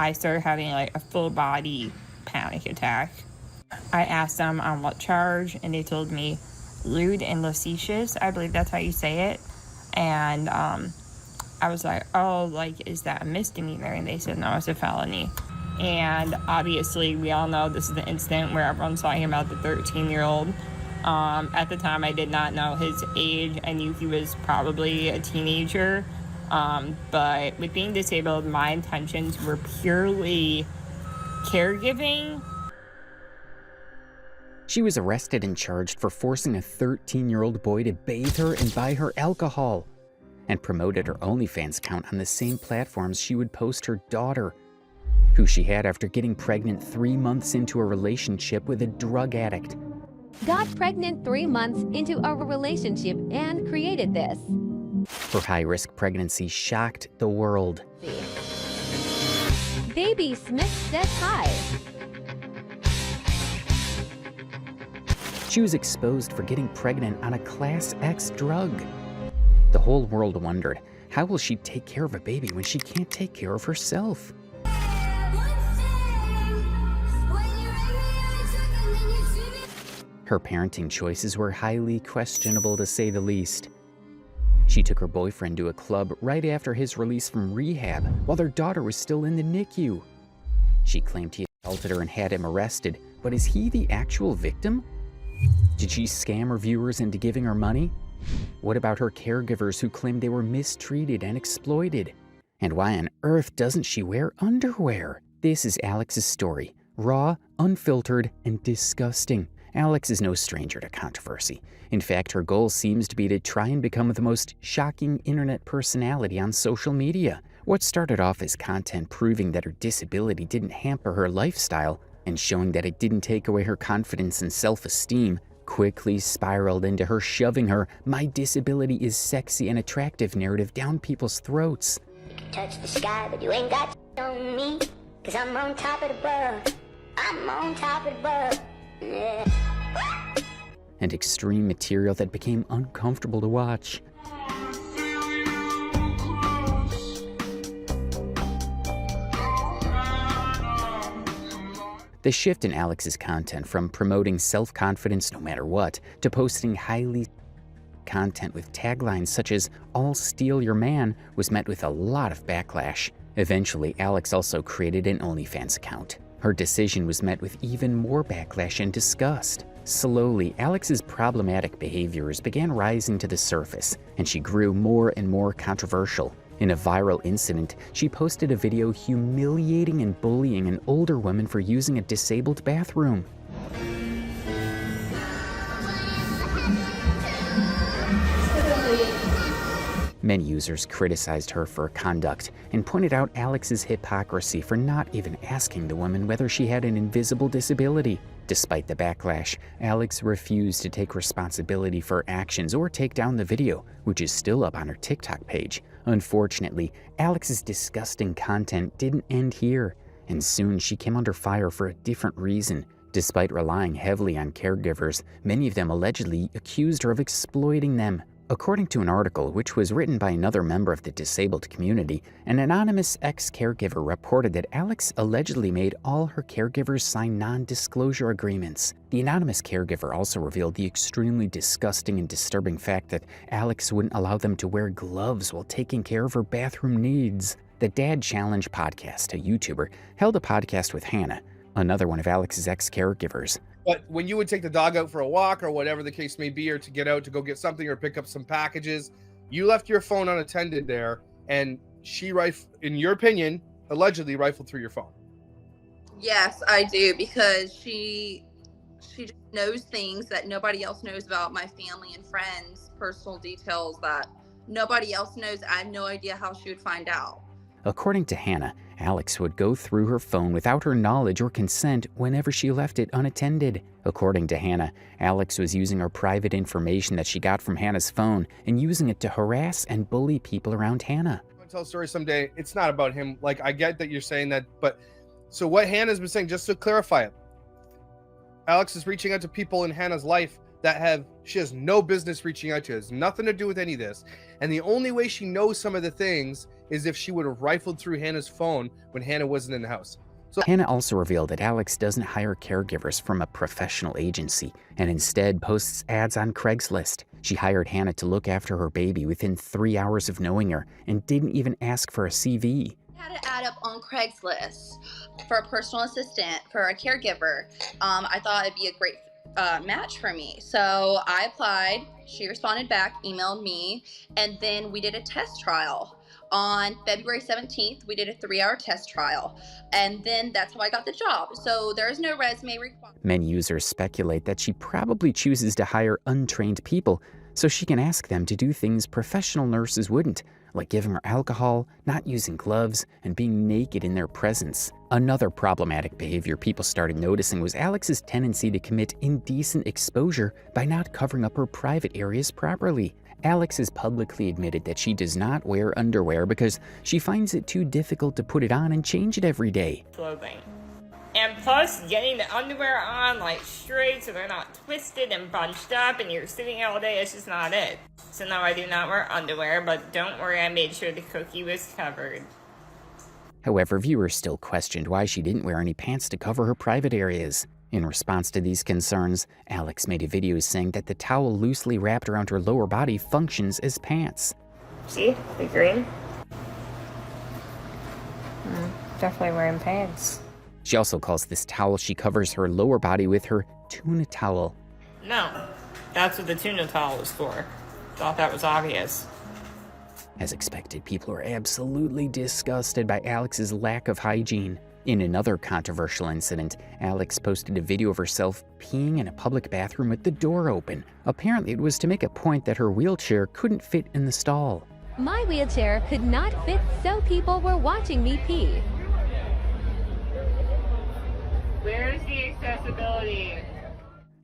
I started having like a full body panic attack. I asked them on what charge, and they told me lewd and lascivious. I believe that's how you say it. And I was like, oh, like, is that a misdemeanor? And they said, no, it's a felony. And obviously, we all know this is the incident where everyone's talking about the 13-year-old. At the time, I did not know his age. I knew he was probably a teenager. But with being disabled, my intentions were purely caregiving. She was arrested and charged for forcing a 13-year-old boy to bathe her and buy her alcohol, and promoted her OnlyFans account on the same platforms she would post her daughter, who she had after getting pregnant 3 months into a relationship with a drug addict. Got pregnant 3 months into a relationship and created this. Her high-risk pregnancy shocked the world. Baby Smith says hi. She was exposed for getting pregnant on a Class X drug. The whole world wondered, how will she take care of a baby when she can't take care of herself? Her parenting choices were highly questionable, to say the least. She took her boyfriend to a club right after his release from rehab while their daughter was still in the NICU. She claimed he assaulted her and had him arrested, but is he the actual victim? Did she scam her viewers into giving her money? What about her caregivers who claimed they were mistreated and exploited? And why on earth doesn't she wear underwear? This is Alex's story, raw, unfiltered, and disgusting. Alex is no stranger to controversy. In fact, her goal seems to be to try and become the most shocking internet personality on social media. What started off as content proving that her disability didn't hamper her lifestyle and showing that it didn't take away her confidence and self-esteem quickly spiraled into her shoving her "my disability is sexy and attractive" narrative down people's throats. You can touch the sky, but you ain't got on me, 'cause I'm on top of the world. I'm on top of the world. Yeah. And extreme material that became uncomfortable to watch. The shift in Alex's content from promoting self-confidence no matter what to posting highly content with taglines such as "I'll steal your man" was met with a lot of backlash. Eventually, Alex also created an OnlyFans account. Her decision was met with even more backlash and disgust. Slowly, Alex's problematic behaviors began rising to the surface, and she grew more and more controversial. In a viral incident, she posted a video humiliating and bullying an older woman for using a disabled bathroom. Many users criticized her for her conduct and pointed out Alex's hypocrisy for not even asking the woman whether she had an invisible disability. Despite the backlash, Alex refused to take responsibility for her actions or take down the video, which is still up on her TikTok page. Unfortunately, Alex's disgusting content didn't end here, and soon she came under fire for a different reason. Despite relying heavily on caregivers, many of them allegedly accused her of exploiting them. According to an article which was written by another member of the disabled community, an anonymous ex-caregiver reported that Alex allegedly made all her caregivers sign non-disclosure agreements. The anonymous caregiver also revealed the extremely disgusting and disturbing fact that Alex wouldn't allow them to wear gloves while taking care of her bathroom needs. The Dad Challenge podcast, a YouTuber, held a podcast with Hannah, another one of Alex's ex-caregivers. But when you would take the dog out for a walk or whatever the case may be, or to get out to go get something or pick up some packages, you left your phone unattended there, and she, in your opinion, allegedly rifled through your phone. Yes, I do, because she just knows things that nobody else knows about my family and friends, personal details that nobody else knows. I have no idea how she would find out. According to Hannah, Alex would go through her phone without her knowledge or consent whenever she left it unattended. According to Hannah, Alex was using her private information that she got from Hannah's phone and using it to harass and bully people around Hannah. I'm gonna tell a story someday. It's not about him. Like, I get that you're saying that, but so what Hannah's been saying, just to clarify it, Alex is reaching out to people in Hannah's life that she has no business reaching out to. It has nothing to do with any of this. And the only way she knows some of the things is if she would have rifled through Hannah's phone when Hannah wasn't in the house. So Hannah also revealed that Alex doesn't hire caregivers from a professional agency and instead posts ads on Craigslist. She hired Hannah to look after her baby within 3 hours of knowing her and didn't even ask for a CV. I had an ad up on Craigslist for a personal assistant, for a caregiver. I thought it'd be a great match for me. So I applied, she responded back, emailed me, and then we did a test trial. On February 17th, we did a 3-hour test trial, and then that's how I got the job. So there is no resume required. Many users speculate that she probably chooses to hire untrained people so she can ask them to do things professional nurses wouldn't, like giving her alcohol, not using gloves, and being naked in their presence. Another problematic behavior people started noticing was Alex's tendency to commit indecent exposure by not covering up her private areas properly. Alex has publicly admitted that she does not wear underwear because she finds it too difficult to put it on and change it every day. Clothing. And plus, getting the underwear on like straight so they're not twisted and bunched up and you're sitting all day, it's just not it. So no, I do not wear underwear, but don't worry, I made sure the cookie was covered. However, viewers still questioned why she didn't wear any pants to cover her private areas. In response to these concerns, Alex made a video saying that the towel loosely wrapped around her lower body functions as pants. See? The green? Definitely wearing pants. She also calls this towel she covers her lower body with her tuna towel. No, that's what the tuna towel is for. Thought that was obvious. As expected, people are absolutely disgusted by Alex's lack of hygiene. In another controversial incident, Alex posted a video of herself peeing in a public bathroom with the door open. Apparently, it was to make a point that her wheelchair couldn't fit in the stall. My wheelchair could not fit, so people were watching me pee. Where's the accessibility?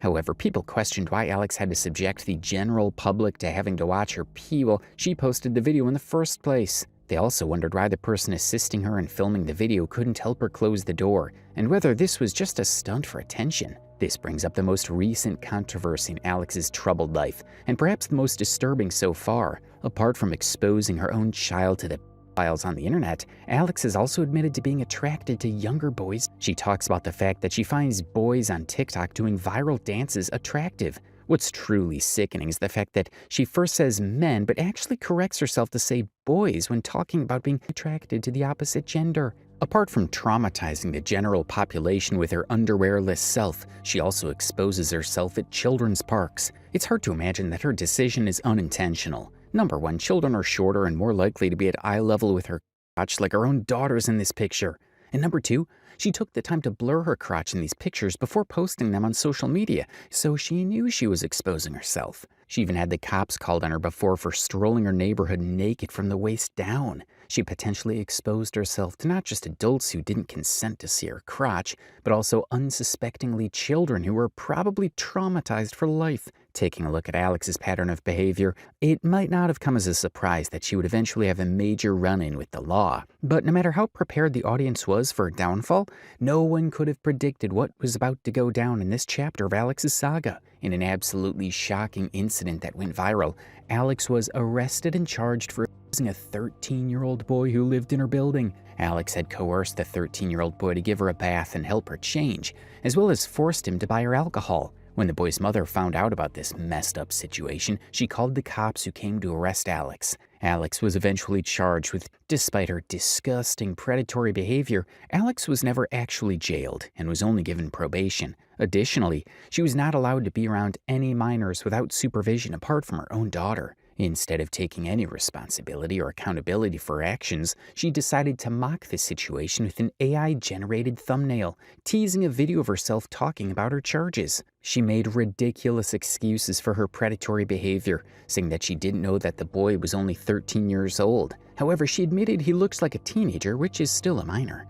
However, people questioned why Alex had to subject the general public to having to watch her pee while she posted the video in the first place. They also wondered why the person assisting her in filming the video couldn't help her close the door, and whether this was just a stunt for attention. This brings up the most recent controversy in Alex's troubled life, and perhaps the most disturbing so far. Apart from exposing her own child to the files on the internet, Alex has also admitted to being attracted to younger boys. She talks about the fact that she finds boys on TikTok doing viral dances attractive. What's truly sickening is the fact that she first says men, but actually corrects herself to say boys when talking about being attracted to the opposite gender. Apart from traumatizing the general population with her underwearless self, she also exposes herself at children's parks. It's hard to imagine that her decision is unintentional. Number one, children are shorter and more likely to be at eye level with her crotch, like her own daughters in this picture. And number two, she took the time to blur her crotch in these pictures before posting them on social media, so she knew she was exposing herself. She even had the cops called on her before for strolling her neighborhood naked from the waist down. She potentially exposed herself to not just adults who didn't consent to see her crotch, but also unsuspectingly children who were probably traumatized for life. Taking a look at Alex's pattern of behavior, it might not have come as a surprise that she would eventually have a major run-in with the law. But no matter how prepared the audience was for her downfall, no one could have predicted what was about to go down in this chapter of Alex's saga. In an absolutely shocking incident that went viral, Alex was arrested and charged for abusing a 13-year-old boy who lived in her building. Alex had coerced the 13-year-old boy to give her a bath and help her change, as well as forced him to buy her alcohol. When the boy's mother found out about this messed up situation, she called the cops who came to arrest Alex. Alex was eventually charged with, despite her disgusting predatory behavior, Alex was never actually jailed and was only given probation. Additionally, she was not allowed to be around any minors without supervision apart from her own daughter. Instead of taking any responsibility or accountability for her actions, she decided to mock the situation with an AI-generated thumbnail, teasing a video of herself talking about her charges. She made ridiculous excuses for her predatory behavior, saying that she didn't know that the boy was only 13 years old. However, she admitted he looks like a teenager, which is still a minor.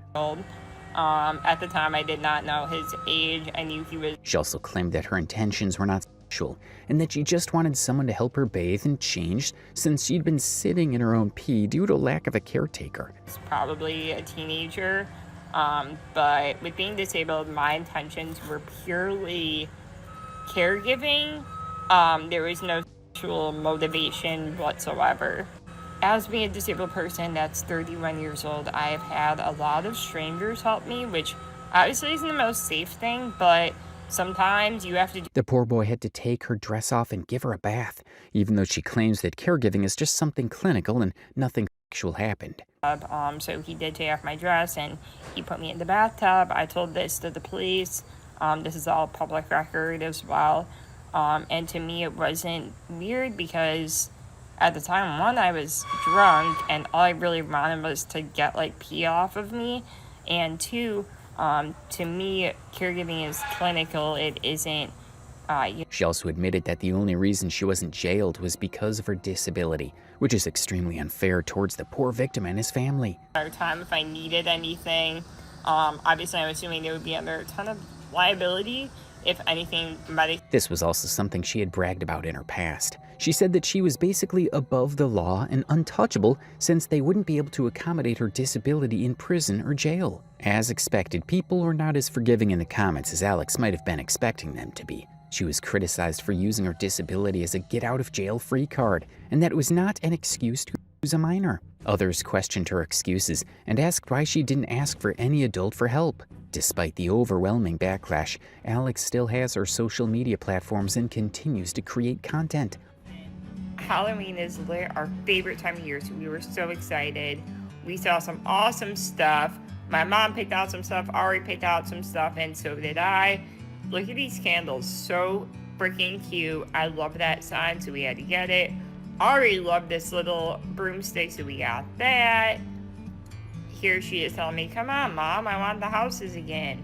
At the time, I did not know his age. I knew he was... She also claimed that her intentions were not sexual, and that she just wanted someone to help her bathe and change since she'd been sitting in her own pee due to lack of a caretaker. Probably a teenager, but with being disabled, my intentions were purely caregiving. There was no sexual motivation whatsoever. As being a disabled person that's 31 years old, I've had a lot of strangers help me, which obviously isn't the most safe thing, but sometimes you have to do. The poor boy had to take her dress off and give her a bath, even though she claims that caregiving is just something clinical and nothing sexual happened. So he did take off my dress and he put me in the bathtub. I told this to the police. This is all public record as well. And to me, it wasn't weird because at the time, one, I was drunk and all I really wanted was to get like pee off of me. And two, to me, caregiving is clinical. It isn't. She also admitted that the only reason she wasn't jailed was because of her disability, which is extremely unfair towards the poor victim and his family. Time if I needed anything, obviously I'm assuming they would be under a ton of liability if anything. This was also something she had bragged about in her past. She said that she was basically above the law and untouchable since they wouldn't be able to accommodate her disability in prison or jail. As expected, people were not as forgiving in the comments as Alex might have been expecting them to be. She was criticized for using her disability as a get-out-of-jail-free card, and that it was not an excuse to use a minor. Others questioned her excuses and asked why she didn't ask for any adult for help. Despite the overwhelming backlash, Alex still has her social media platforms and continues to create content. Halloween is our favorite time of year, so we were so excited. We saw some awesome stuff. My mom picked out some stuff, Ari picked out some stuff, and so did I. Look at these candles, so freaking cute. I love that sign, so we had to get it. Ari loved this little broomstick, so we got that. Here she is telling me, come on, Mom, I want the houses again.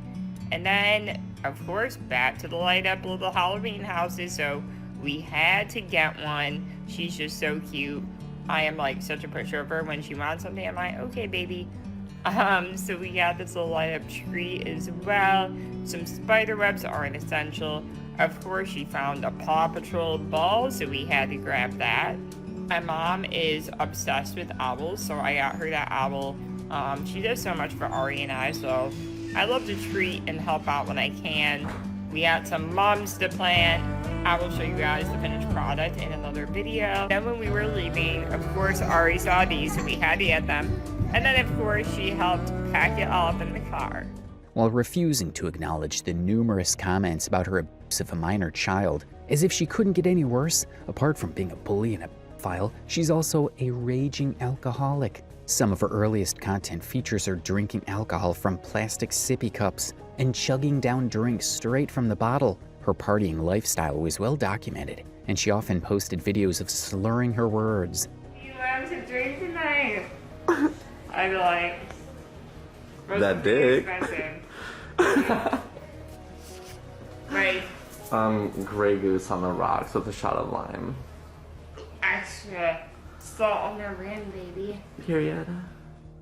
And then, of course, back to the light up little Halloween houses, so we had to get one. She's just so cute. I am like such a pusher of her. When she wants something, I'm like, okay, baby. So we got this little light up tree as well. Some spider webs are an essential. Of course, she found a Paw Patrol ball, so we had to grab that. My mom is obsessed with owls, so I got her that owl. She does so much for Ari and I, so I love to treat and help out when I can. We got some mums to plant. I will show you guys the finished product in another video. Then when we were leaving, of course, Ari saw these, so we had to get them. And then, of course, she helped pack it all up in the car. While refusing to acknowledge the numerous comments about her abuse of a minor child, as if she couldn't get any worse, apart from being a bully and a pedophile, she's also a raging alcoholic. Some of her earliest content features her drinking alcohol from plastic sippy cups and chugging down drinks straight from the bottle. Her partying lifestyle was well documented, and she often posted videos of slurring her words. You want to drink tonight? I'd be like, that dick. Right. Grey Goose on the rocks with a shot of lime. Extra salt on the rim, baby. Period.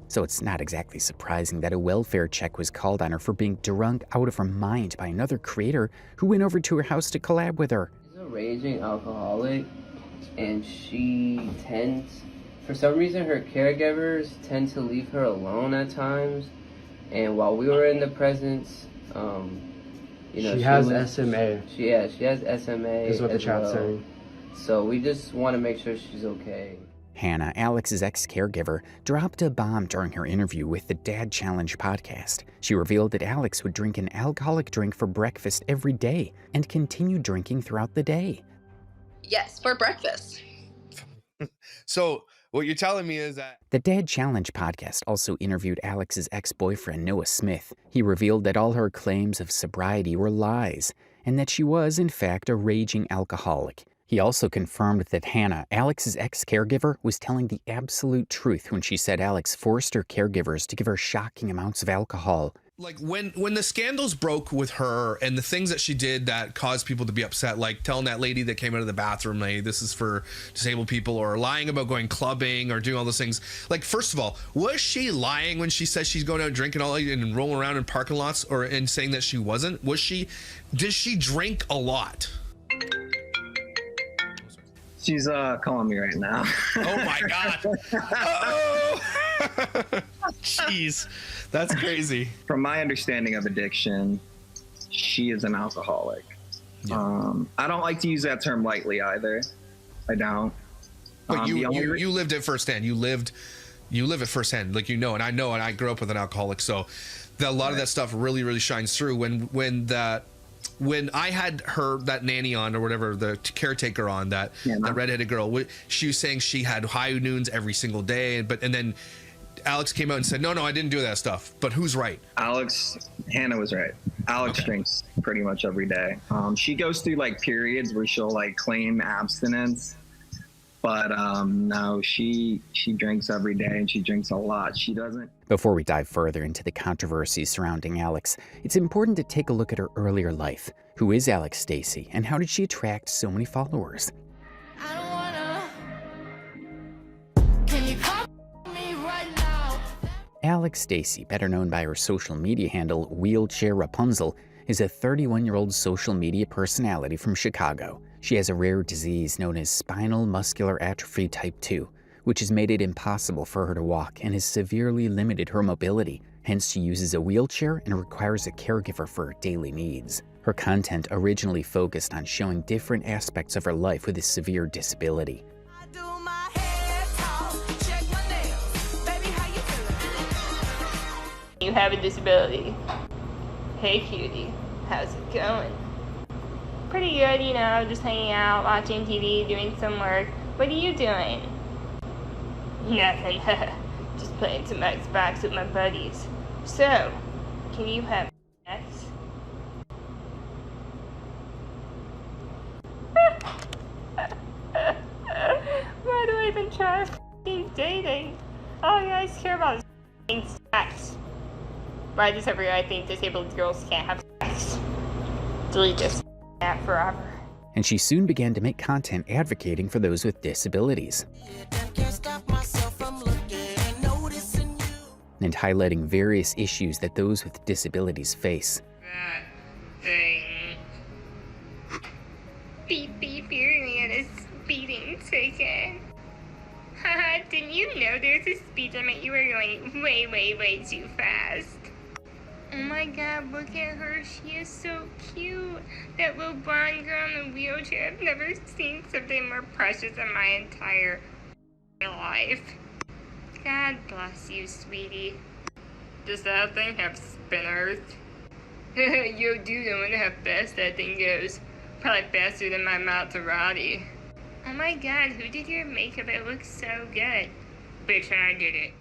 So it's not exactly surprising that a welfare check was called on her for being drunk out of her mind by another creator who went over to her house to collab with her. She's a raging alcoholic, and she tends, for some reason, her caregivers tend to leave her alone at times. And while we were in the presence, she has SMA. She has SMA. Is what the chat's saying. So we just want to make sure she's okay. Hannah, Alex's ex-caregiver, dropped a bomb during her interview with the Dad Challenge podcast. She revealed that Alex would drink an alcoholic drink for breakfast every day and continue drinking throughout the day. Yes, for breakfast. So what you're telling me is that the Dad Challenge podcast also interviewed Alex's ex-boyfriend, Noah Smith. He revealed that all her claims of sobriety were lies and that she was, in fact, a raging alcoholic. He also confirmed that Hannah, Alex's ex-caregiver, was telling the absolute truth when she said Alex forced her caregivers to give her shocking amounts of alcohol. Like when the scandals broke with her and the things that she did that caused people to be upset, like telling that lady that came out of the bathroom, like, this is for disabled people, or lying about going clubbing or doing all those things. Like, first of all, was she lying when she says she's going out drinking all and rolling around in parking lots, or and saying that she wasn't? Did she drink a lot? She's calling me right now. Oh my God. Uh-oh. Jeez, that's crazy. From my understanding of addiction, she is an alcoholic. Yeah. I don't like to use that term lightly either. I don't. But The only re- you lived it firsthand. You live it firsthand, like, and I grew up with an alcoholic, so a lot of that stuff really, really shines through. When I had that nanny on, or whatever, the caretaker on, that redheaded girl, she was saying she had high noons every single day, and then Alex came out and said, no, I didn't do that stuff. But who's right? Hannah was right. Alex drinks pretty much every day. She goes through like periods where she'll like claim abstinence, but no, she drinks every day, and she drinks a lot. She doesn't. Before we dive further into the controversy surrounding Alex, it's important to take a look at her earlier life. Who is Alex Stacey, and how did she attract so many followers? Alex Stacey, better known by her social media handle Wheelchair Rapunzel, is a 31-year-old social media personality from Chicago. She has a rare disease known as spinal muscular atrophy type 2, which has made it impossible for her to walk and has severely limited her mobility. Hence, she uses a wheelchair and requires a caregiver for her daily needs. Her content originally focused on showing different aspects of her life with a severe disability. You have a disability. Hey cutie, how's it going? Pretty good, just hanging out, watching TV, doing some work. What are you doing? Nothing, just playing some Xbox with my buddies. So, can you have sex? Why do I even try dating? All you guys care about is sex. Why does everyone think disabled girls can't have sex? Delete this app forever. And she soon began to make content advocating for those with disabilities and highlighting various issues that those with disabilities face. That thing. Beep beep, you're on a speeding ticket. Haha, didn't you know there's a speed limit? You were going way, way, way too fast. Oh my god, look at her. She is so cute. That little blonde girl in the wheelchair. I've never seen something more precious in my entire life. God bless you, sweetie. Does that thing have spinners? Yo, dude, I wonder how fast that thing goes. Probably faster than my Maserati. Oh my god, who did your makeup? It looks so good. Bitch, I did it.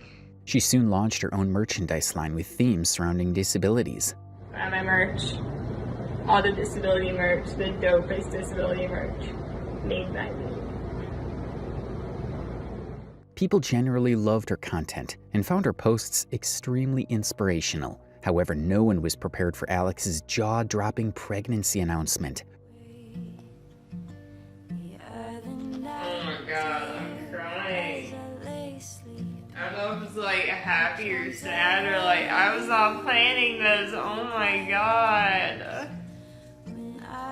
She soon launched her own merchandise line with themes surrounding disabilities. My merch. All the disability merch. The dopest disability merch. Made by me. People generally loved her content and found her posts extremely inspirational. However, no one was prepared for Alex's jaw-dropping pregnancy announcement. Oh my god, I'm crying. I don't know if it's like happy or sad or like I was all planning this. Oh my god.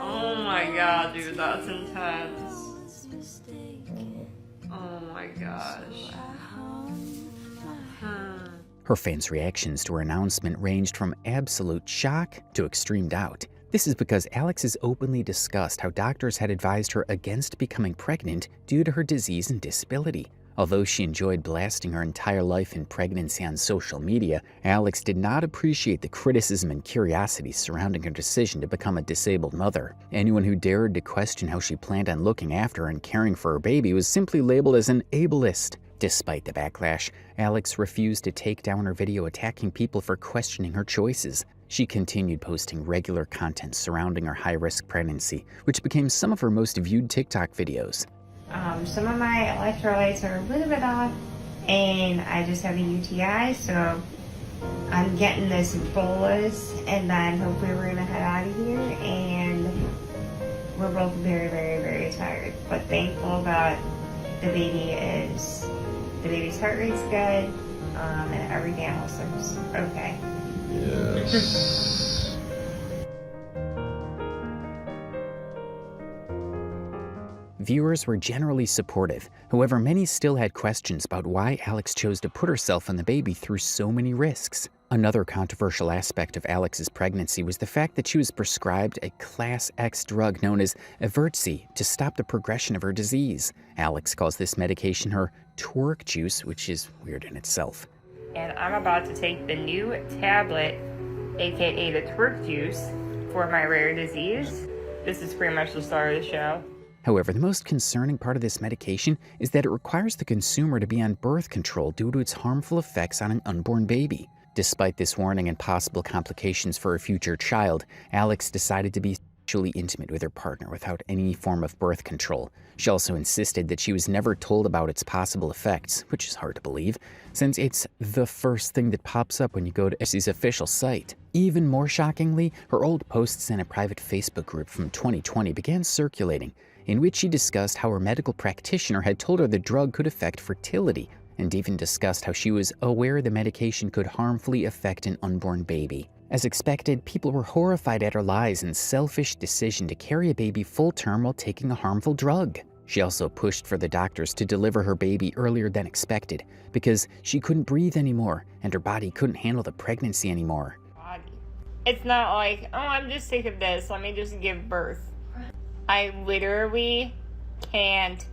Oh my god, dude, that's intense. Oh my gosh. Her fans' reactions to her announcement ranged from absolute shock to extreme doubt. This is because Alex has openly discussed how doctors had advised her against becoming pregnant due to her disease and disability. Although she enjoyed blasting her entire life in pregnancy on social media, Alex did not appreciate the criticism and curiosity surrounding her decision to become a disabled mother. Anyone who dared to question how she planned on looking after and caring for her baby was simply labeled as an ableist. Despite the backlash, Alex refused to take down her video attacking people for questioning her choices. She continued posting regular content surrounding her high-risk pregnancy, which became some of her most viewed TikTok videos. Some of my electrolytes are a little bit off, and I just have a UTI, so I'm getting this bolus, and then hopefully we're gonna head out of here, and we're both very, very, very tired, but thankful that the baby's heart rate's good, and everything else is okay. Yes. Viewers were generally supportive. However, many still had questions about why Alex chose to put herself and the baby through so many risks. Another controversial aspect of Alex's pregnancy was the fact that she was prescribed a Class X drug known as Evertsy to stop the progression of her disease. Alex calls this medication her twerk juice, which is weird in itself. And I'm about to take the new tablet, aka the twerk juice, for my rare disease. This is pretty much the start of the show. However, the most concerning part of this medication is that it requires the consumer to be on birth control due to its harmful effects on an unborn baby. Despite this warning and possible complications for a future child, Alex decided to be sexually intimate with her partner without any form of birth control. She also insisted that she was never told about its possible effects, which is hard to believe, since it's the first thing that pops up when you go to Essie's official site. Even more shockingly, her old posts in a private Facebook group from 2020 began circulating, in which she discussed how her medical practitioner had told her the drug could affect fertility, and even discussed how she was aware the medication could harmfully affect an unborn baby. As expected, people were horrified at her lies and selfish decision to carry a baby full-term while taking a harmful drug. She also pushed for the doctors to deliver her baby earlier than expected because she couldn't breathe anymore and her body couldn't handle the pregnancy anymore. It's not like, oh, I'm just sick of this, let me just give birth. I literally can't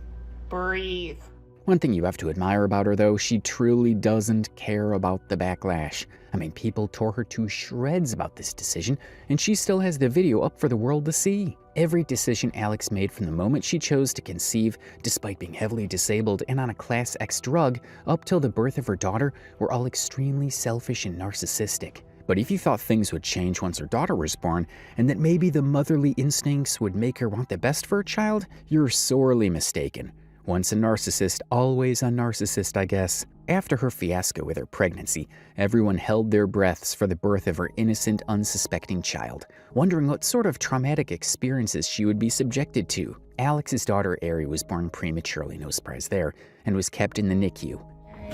breathe. One thing you have to admire about her, though, she truly doesn't care about the backlash. I mean, people tore her to shreds about this decision, and she still has the video up for the world to see. Every decision Alex made from the moment she chose to conceive, despite being heavily disabled and on a Class X drug, up till the birth of her daughter, were all extremely selfish and narcissistic. But if you thought things would change once her daughter was born, and that maybe the motherly instincts would make her want the best for her child, you're sorely mistaken. Once a narcissist, always a narcissist, I guess. After her fiasco with her pregnancy, everyone held their breaths for the birth of her innocent, unsuspecting child, wondering what sort of traumatic experiences she would be subjected to. Alex's daughter, Ari, was born prematurely, no surprise there, and was kept in the NICU.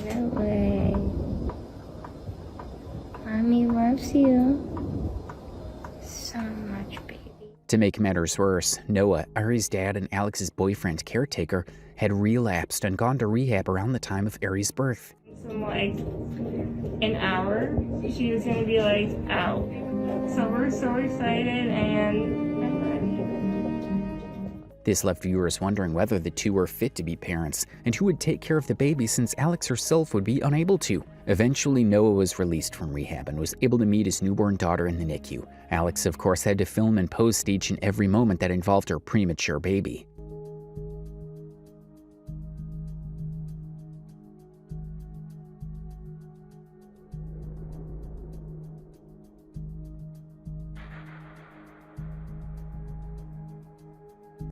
No way. Mommy loves you so much, baby. To make matters worse, Noah, Ari's dad and Alex's boyfriend caretaker, had relapsed and gone to rehab around the time of Ari's birth. So like an hour, she was gonna be like out. So we're so excited and I'm ready. This left viewers wondering whether the two were fit to be parents and who would take care of the baby since Alex herself would be unable to. Eventually, Noah was released from rehab and was able to meet his newborn daughter in the NICU. Alex, of course, had to film and post each and every moment that involved her premature baby.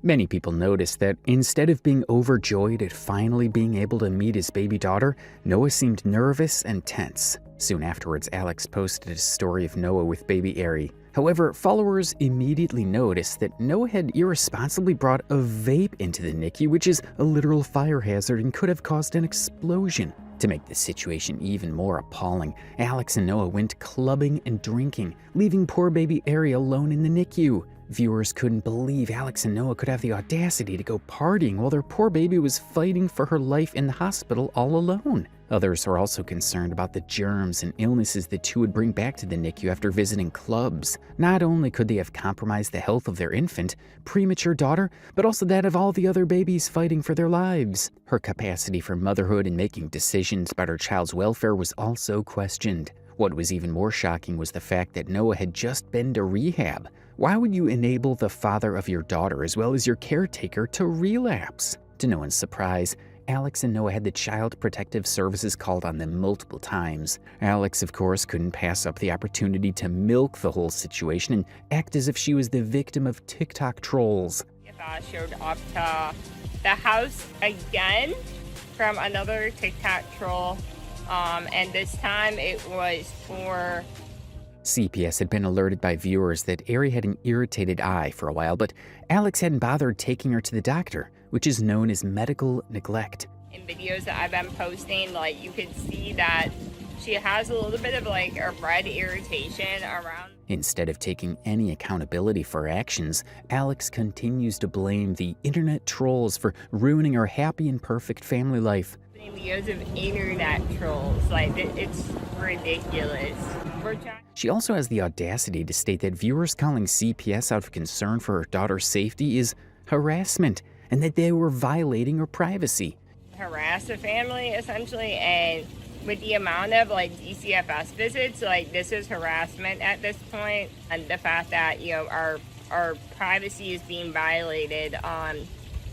Many people noticed that instead of being overjoyed at finally being able to meet his baby daughter, Noah seemed nervous and tense. Soon afterwards, Alex posted a story of Noah with baby Ari. However, followers immediately noticed that Noah had irresponsibly brought a vape into the NICU, which is a literal fire hazard and could have caused an explosion. To make the situation even more appalling, Alex and Noah went clubbing and drinking, leaving poor baby Ari alone in the NICU. Viewers couldn't believe Alex and Noah could have the audacity to go partying while their poor baby was fighting for her life in the hospital all alone. Others were also concerned about the germs and illnesses the two would bring back to the NICU after visiting clubs. Not only could they have compromised the health of their infant, premature daughter, but also that of all the other babies fighting for their lives. Her capacity for motherhood and making decisions about her child's welfare was also questioned. What was even more shocking was the fact that Noah had just been to rehab. Why would you enable the father of your daughter as well as your caretaker to relapse? To no one's surprise, Alex and Noah had the Child Protective Services called on them multiple times. Alex, of course, couldn't pass up the opportunity to milk the whole situation and act as if she was the victim of TikTok trolls. I showed up to the house again from another TikTok troll, and this time it was for... CPS had been alerted by viewers that Ari had an irritated eye for a while, but Alex hadn't bothered taking her to the doctor, which is known as medical neglect. In videos that I've been posting, like, you can see that she has a little bit of like a red irritation around. Instead of taking any accountability for her actions, Alex continues to blame the internet trolls for ruining her happy and perfect family life. Videos of internet trolls, like it's ridiculous. She also has the audacity to state that viewers calling CPS out of concern for her daughter's safety is harassment and that they were violating her privacy. Harass the family, essentially, and with the amount of like DCFS visits, like this is harassment at this point, and the fact that, you know, our privacy is being violated on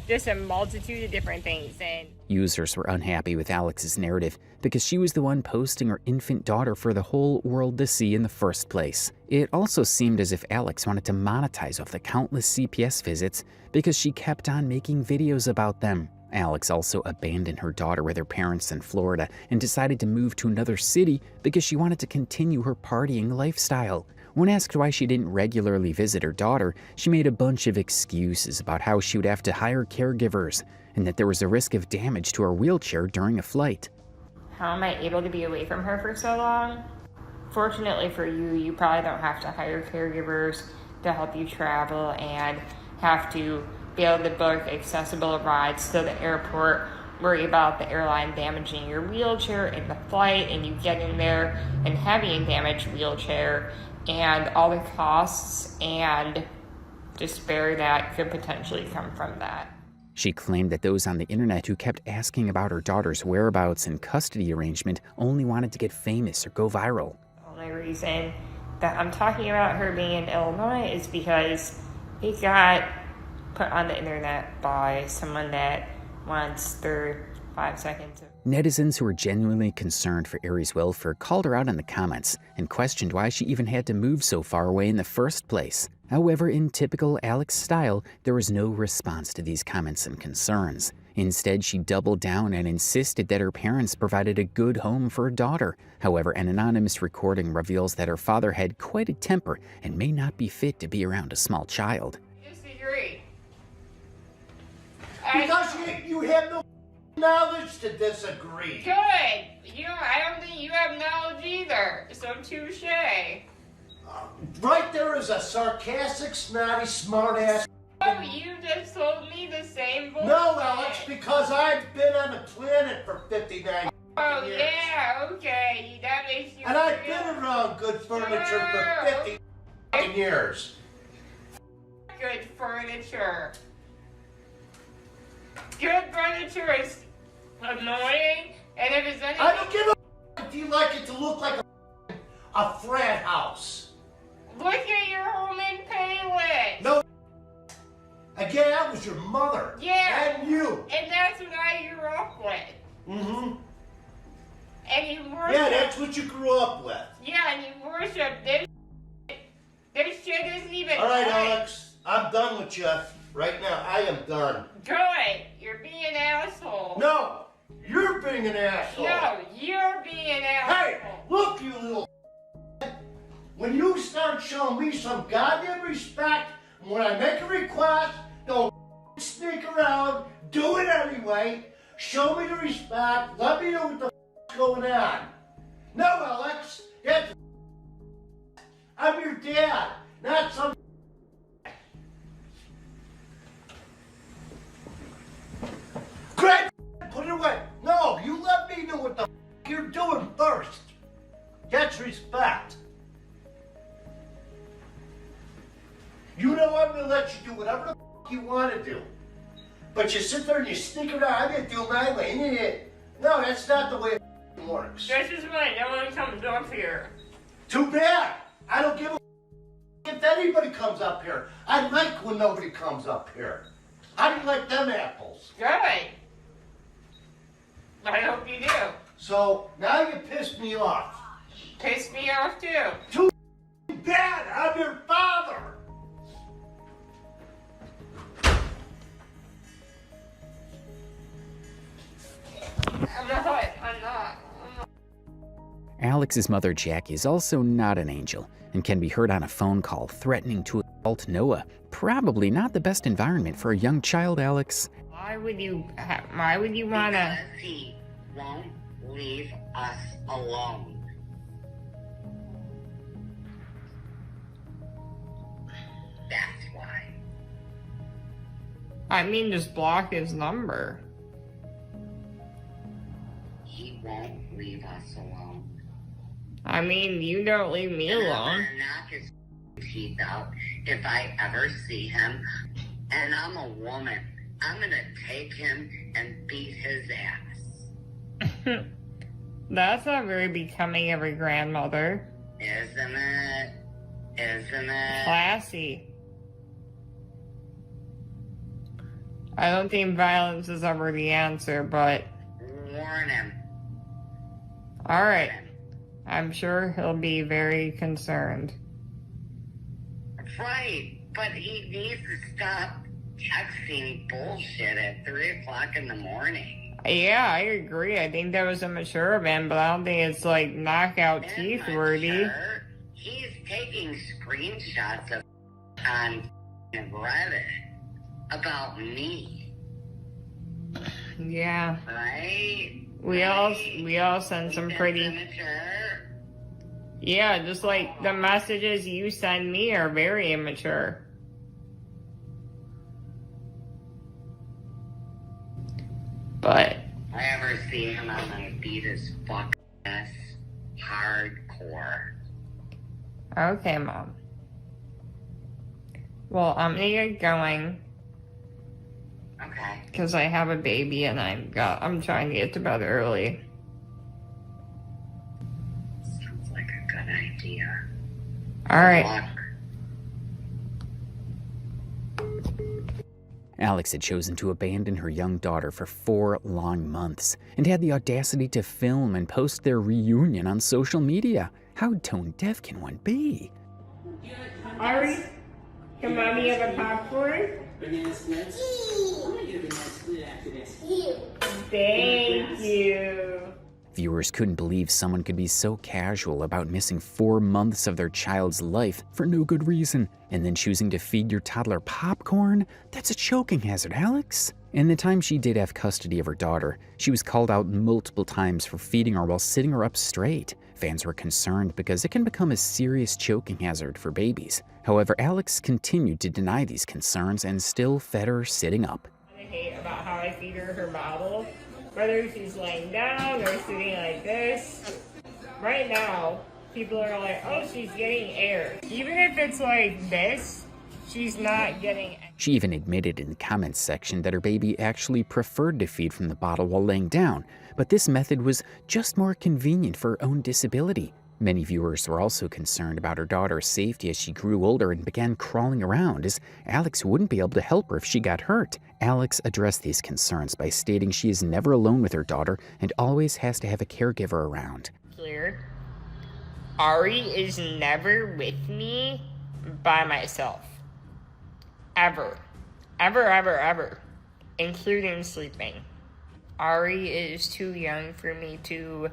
just a multitude of different things. And users were unhappy with Alex's narrative because she was the one posting her infant daughter for the whole world to see in the first place. It also seemed as if Alex wanted to monetize off the countless CPS visits because she kept on making videos about them. Alex also abandoned her daughter with her parents in Florida and decided to move to another city because she wanted to continue her partying lifestyle. When asked why she didn't regularly visit her daughter, she made a bunch of excuses about how she would have to hire caregivers and that there was a risk of damage to her wheelchair during a flight. how am I able to be away from her for so long? Fortunately for you, you probably don't have to hire caregivers to help you travel and have to be able to book accessible rides to the airport, worry about the airline damaging your wheelchair in the flight and you getting there and having a damaged wheelchair and all the costs and despair that could potentially come from that. She claimed that those on the internet who kept asking about her daughter's whereabouts and custody arrangement only wanted to get famous or go viral. The only reason that I'm talking about her being in Illinois is because it got put on the internet by someone that wants their 5 seconds of... Netizens who were genuinely concerned for Ari's welfare called her out in the comments and questioned why she even had to move so far away in the first place. However, in typical Alex style, there was no response to these comments and concerns. Instead, she doubled down and insisted that her parents provided a good home for her daughter. However, an anonymous recording reveals that her father had quite a temper and may not be fit to be around a small child. Disagree. Because you have no knowledge to disagree. Good. I don't think you have knowledge either. So touche. Right there is a sarcastic, snotty, smart-ass. Oh, you just told me the same bullshit. No, Alex, because I've been on the planet for 59 Oh, years. yeah, okay. That makes you... And I've been around good furniture for 50 years. Good furniture. Good furniture is annoying, and if it's anything... I don't give a if you like it to look like a frat house. Look at your home in Payless. No. Again, that was your mother. Yeah. And you. And that's what I grew up with. Mm-hmm. And you worship... Yeah, that's what you grew up with. Yeah, and you worship this shit. This shit isn't even... All right, right. Alex. I'm done with you. Right now, I am done. Good. You're being an asshole. No. You're being an asshole. No, you're being an asshole. Hey, look, you little... When you start showing me some goddamn respect, when I make a request, don't sneak around, do it anyway, show me the respect, let me know what the f***'s going on. No, Alex, I'm your dad, not some... Greg, put it away. No, you let me know what the f*** you're doing first. That's respect. You know I'm gonna let you do whatever the f*** you want to do. But you sit there and you sneak around, I'm gonna do my way. No, that's not the way it works. This is when no one comes up here. Too bad. I don't give a if anybody comes up here. I like when nobody comes up here. How do you like them apples? Good. I hope you do. So, now you pissed me off. Piss me off too. Too bad. I'm your father. I'm not. Alex's mother, Jackie, is also not an angel and can be heard on a phone call threatening to assault Noah. Probably not the best environment for a young child, Alex. Why would you wanna... Because he won't leave us alone. That's why. I mean, just block his number. won't leave us alone. I mean, you don't leave me alone. I'm gonna knock his teeth out if I ever see him. And I'm a woman. I'm gonna take him and beat his ass. That's not very becoming of a grandmother. Isn't it? Isn't it? Classy. I don't think violence is ever the answer, but... Warn him. Alright. I'm sure he'll be very concerned. Right, but he needs to stop texting bullshit at 3 o'clock in the morning. Yeah, I agree. I think that was immature of him, but I don't think it's like knockout teeth worthy. He's taking screenshots of on Reddit about me. Yeah. Right? We all send some pretty... Immature. Yeah, just like the messages you send me are very immature. But If I ever see him, I'm gonna beat his fucking ass hardcore. okay, Mom. Well, I'm gonna get going. Okay. Because I have a baby and I'm trying to get to bed early. Sounds like a good idea. Alright. Alex had chosen to abandon her young daughter for 4 long months and had the audacity to film and post their reunion on social media. How tone deaf can one be? Ari, can Mommy have a popcorn? Thank you. Viewers couldn't believe someone could be so casual about missing 4 months of their child's life for no good reason, and then choosing to feed your toddler popcorn? That's a choking hazard, Alex. In the time she did have custody of her daughter, she was called out multiple times for feeding her while sitting her up straight. Fans were concerned because it can become a serious choking hazard for babies. However, Alex continued to deny these concerns and still fed her sitting up. I hate about how I feed her bottle. Whether she's laying down or sitting like this. Right now, people are like, oh, she's getting air. Even if it's like this, she's not getting. She even admitted in the comments section that her baby actually preferred to feed from the bottle while laying down, but this method was just more convenient for her own disability. Many viewers were also concerned about her daughter's safety as she grew older and began crawling around, as Alex wouldn't be able to help her if she got hurt. Alex addressed these concerns by stating she is never alone with her daughter and always has to have a caregiver around. Clear. Ari is never with me by myself. Ever. Ever, ever, ever. Including sleeping. Ari is too young for me to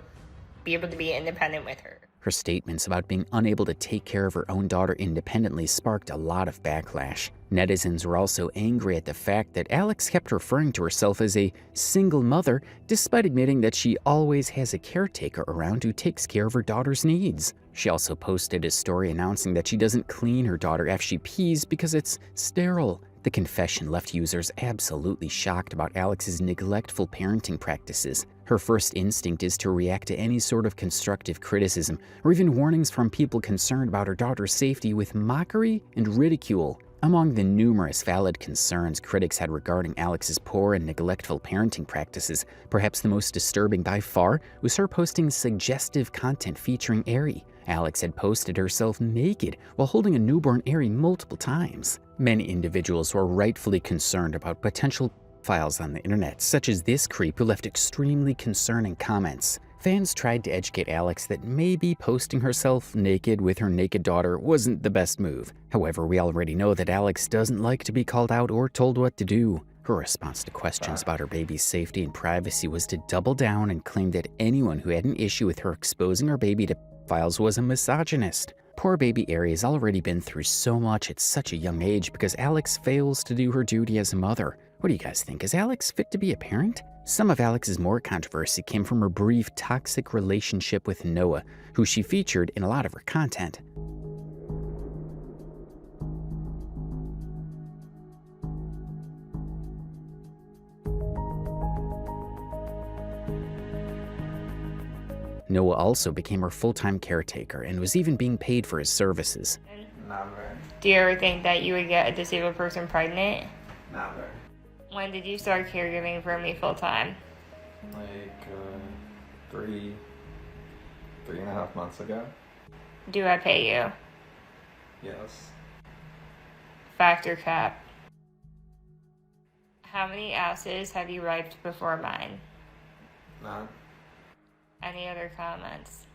be able to be independent with her. Her statements about being unable to take care of her own daughter independently sparked a lot of backlash. Netizens were also angry at the fact that Alex kept referring to herself as a single mother, despite admitting that she always has a caretaker around who takes care of her daughter's needs. She also posted a story announcing that she doesn't clean her daughter after she pees because it's sterile. The confession left users absolutely shocked about Alex's neglectful parenting practices. Her first instinct is to react to any sort of constructive criticism or even warnings from people concerned about her daughter's safety with mockery and ridicule. Among the numerous valid concerns critics had regarding Alex's poor and neglectful parenting practices, perhaps the most disturbing by far was her posting suggestive content featuring Ari. Alex had posted herself naked while holding a newborn Ari multiple times. Many individuals were rightfully concerned about potential files on the internet, such as this creep who left extremely concerning comments. Fans tried to educate Alex that maybe posting herself naked with her naked daughter wasn't the best move. However, we already know that Alex doesn't like to be called out or told what to do. Her response to questions about her baby's safety and privacy was to double down and claim that anyone who had an issue with her exposing her baby to files was a misogynist. Poor baby Ari has already been through so much at such a young age because Alex fails to do her duty as a mother. What do you guys think? Is Alex fit to be a parent? Some of Alex's more controversy came from her brief toxic relationship with Noah, who she featured in a lot of her content. Noah also became her full-time caretaker and was even being paid for his services. Never. Do you ever think that you would get a disabled person pregnant? Never. When did you start caregiving for me full-time? Like 3.5 months ago. Do I pay you? Yes. Fact or cap? How many asses have you wiped before mine? None. Any other comments?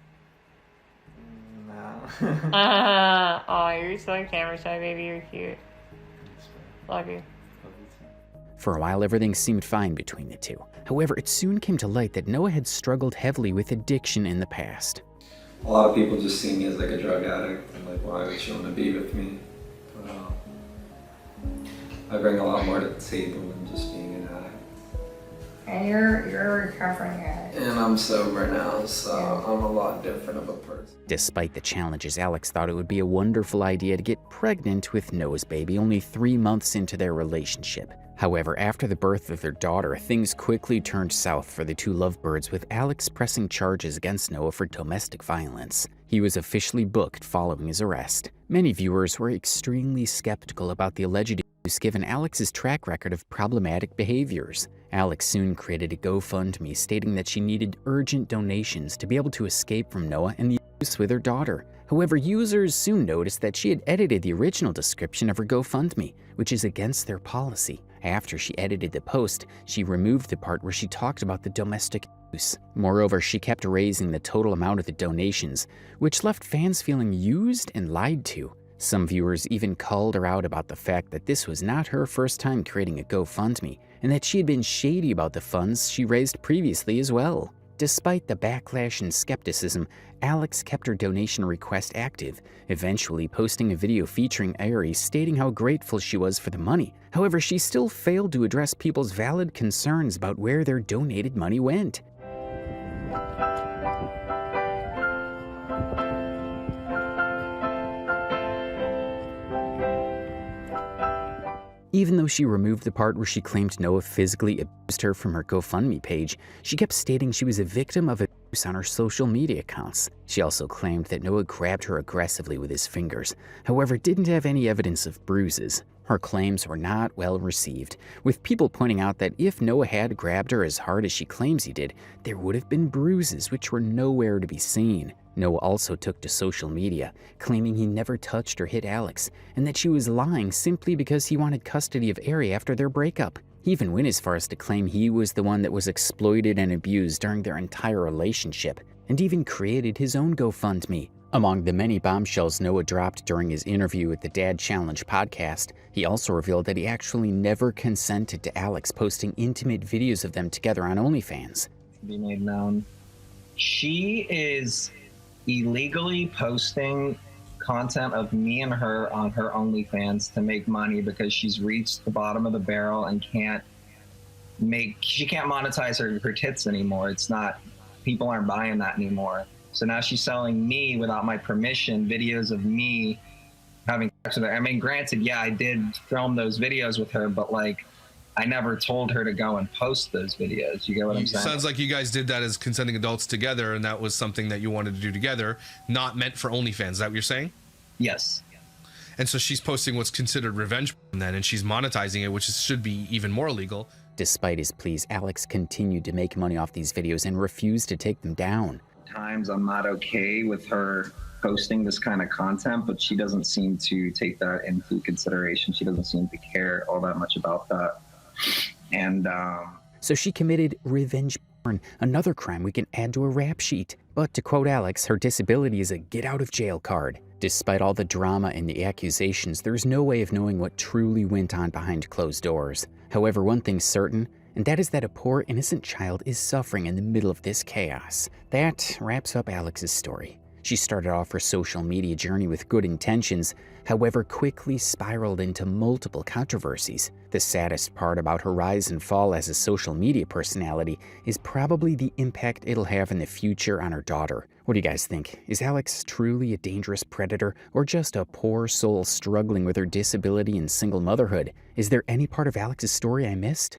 No. Oh, you're so camera shy, baby. You're cute. Love you. For a while, everything seemed fine between the two. However, it soon came to light that Noah had struggled heavily with addiction in the past. A lot of people just see me as like a drug addict and like, why would she want to be with me? But, I bring a lot more to the table than just being an addict. And you're a recovering addict. And I'm sober now, so I'm a lot different of a person. Despite the challenges, Alex thought it would be a wonderful idea to get pregnant with Noah's baby only 3 months into their relationship. However, after the birth of their daughter, things quickly turned south for the two lovebirds, with Alex pressing charges against Noah for domestic violence. He was officially booked following his arrest. Many viewers were extremely skeptical about the alleged abuse given Alex's track record of problematic behaviors. Alex soon created a GoFundMe stating that she needed urgent donations to be able to escape from Noah and the abuse with her daughter. However, users soon noticed that she had edited the original description of her GoFundMe, which is against their policy. After she edited the post, she removed the part where she talked about the domestic abuse. Moreover, she kept raising the total amount of the donations, which left fans feeling used and lied to. Some viewers even called her out about the fact that this was not her first time creating a GoFundMe, and that she had been shady about the funds she raised previously as well. Despite the backlash and skepticism, Alex kept her donation request active, eventually posting a video featuring Ari stating how grateful she was for the money. However, she still failed to address people's valid concerns about where their donated money went. Even though she removed the part where she claimed Noah physically abused her from her GoFundMe page, she kept stating she was a victim of abuse on her social media accounts. She also claimed that Noah grabbed her aggressively with his fingers, however didn't have any evidence of bruises. Her claims were not well received, with people pointing out that if Noah had grabbed her as hard as she claims he did, there would have been bruises which were nowhere to be seen. Noah also took to social media, claiming he never touched or hit Alex, and that she was lying simply because he wanted custody of Ari after their breakup. He even went as far as to claim he was the one that was exploited and abused during their entire relationship, and even created his own GoFundMe. Among the many bombshells Noah dropped during his interview with the Dad Challenge podcast, he also revealed that he actually never consented to Alex posting intimate videos of them together on OnlyFans. Be made known. She is illegally posting content of me and her on her OnlyFans to make money because she's reached the bottom of the barrel and she can't monetize her tits anymore. It's not, people aren't buying that anymore. So now she's selling me without my permission, videos of me having sex with her. I mean, granted, yeah, I did film those videos with her, but like, I never told her to go and post those videos. You get what I'm saying? Sounds like you guys did that as consenting adults together, and that was something that you wanted to do together, not meant for OnlyFans. Is that what you're saying? Yes. And so she's posting what's considered revenge then, and she's monetizing it, which should be even more illegal. Despite his pleas, Alex continued to make money off these videos and refused to take them down. Times I'm not okay with her posting this kind of content, but she doesn't seem to take that into consideration. She doesn't seem to care all that much about that. And so she committed revenge porn, another crime we can add to a rap sheet. But to quote Alex, her disability is a get out of jail card. Despite all the drama and the accusations, there's no way of knowing what truly went on behind closed doors. However, one thing's certain, and that is that a poor innocent child is suffering in the middle of this chaos. That wraps up Alex's story. She started off her social media journey with good intentions, however quickly spiraled into multiple controversies. The saddest part about her rise and fall as a social media personality is probably the impact it'll have in the future on her daughter. What do you guys think? Is Alex truly a dangerous predator, or just a poor soul struggling with her disability and single motherhood? Is there any part of Alex's story I missed?